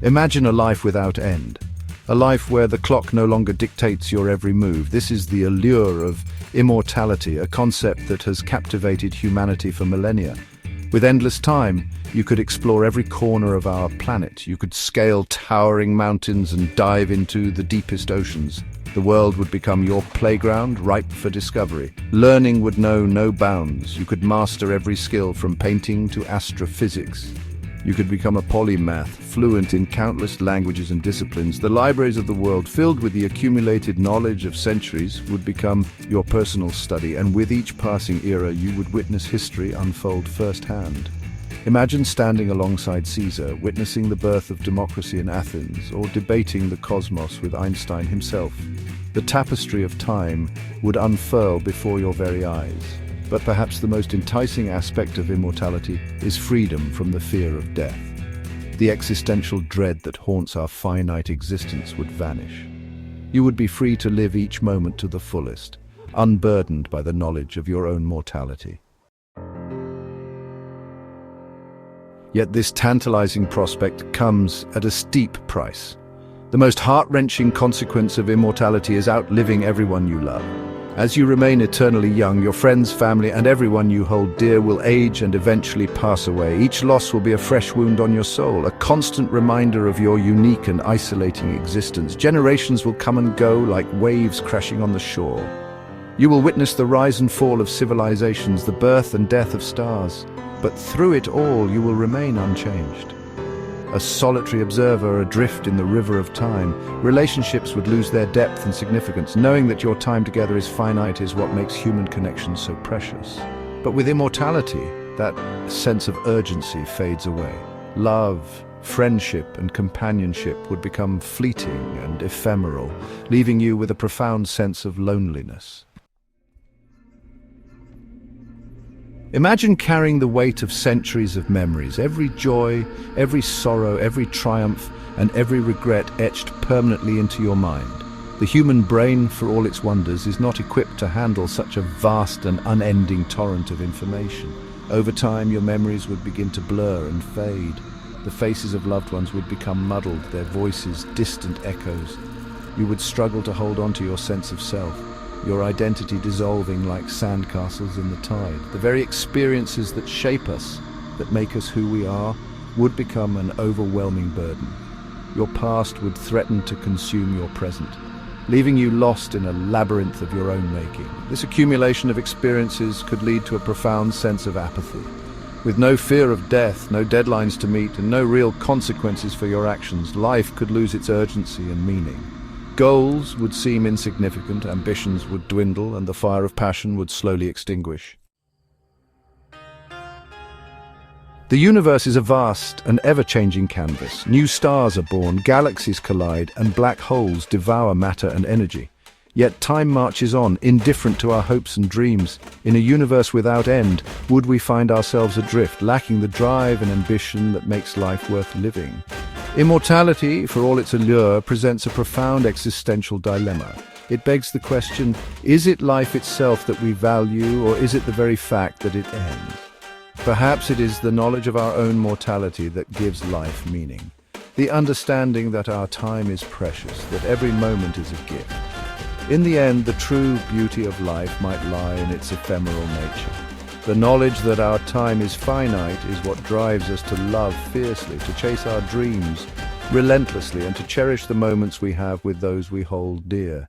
Imagine a life without end. A life where the clock no longer dictates your every move. This is the allure of immortality, a concept that has captivated humanity for millennia. With endless time, you could explore every corner of our planet. You could scale towering mountains and dive into the deepest oceans. The world would become your playground, ripe for discovery. Learning would know no bounds. You could master every skill from painting to astrophysics. You could become a polymath, fluent in countless languages and disciplines. The libraries of the world, filled with the accumulated knowledge of centuries, would become your personal study, and with each passing era, you would witness history unfold firsthand. Imagine standing alongside Caesar, witnessing the birth of democracy in Athens, or debating the cosmos with Einstein himself. The tapestry of time would unfurl before your very eyes. But perhaps the most enticing aspect of immortality is freedom from the fear of death. The existential dread that haunts our finite existence would vanish. You would be free to live each moment to the fullest, unburdened by the knowledge of your own mortality. Yet this tantalizing prospect comes at a steep price. The most heart-wrenching consequence of immortality is outliving everyone you love. As you remain eternally young, your friends, family, and everyone you hold dear will age and eventually pass away. Each loss will be a fresh wound on your soul, a constant reminder of your unique and isolating existence. Generations will come and go like waves crashing on the shore. You will witness the rise and fall of civilizations, the birth and death of stars. But through it all, you will remain unchanged. A solitary observer adrift in the river of time, relationships would lose their depth and significance. Knowing that your time together is finite is what makes human connection so precious. But with immortality, that sense of urgency fades away. Love, friendship, and companionship would become fleeting and ephemeral, leaving you with a profound sense of loneliness. Imagine carrying the weight of centuries of memories, every joy, every sorrow, every triumph, and every regret etched permanently into your mind. The human brain, for all its wonders, is not equipped to handle such a vast and unending torrent of information. Over time, your memories would begin to blur and fade. The faces of loved ones would become muddled, their voices distant echoes. You would struggle to hold on to your sense of self, your identity dissolving like sandcastles in the tide. The very experiences that shape us, that make us who we are, would become an overwhelming burden. Your past would threaten to consume your present, leaving you lost in a labyrinth of your own making. This accumulation of experiences could lead to a profound sense of apathy. With no fear of death, no deadlines to meet, and no real consequences for your actions, life could lose its urgency and meaning. Goals would seem insignificant, ambitions would dwindle, and the fire of passion would slowly extinguish. The universe is a vast and ever-changing canvas. New stars are born, galaxies collide, and black holes devour matter and energy. Yet time marches on, indifferent to our hopes and dreams. In a universe without end, would we find ourselves adrift, lacking the drive and ambition that makes life worth living? Immortality, for all its allure, presents a profound existential dilemma. It begs the question, is it life itself that we value, or is it the very fact that it ends? Perhaps it is the knowledge of our own mortality that gives life meaning. The understanding that our time is precious, that every moment is a gift. In the end, the true beauty of life might lie in its ephemeral nature. The knowledge that our time is finite is what drives us to love fiercely, to chase our dreams relentlessly, and to cherish the moments we have with those we hold dear.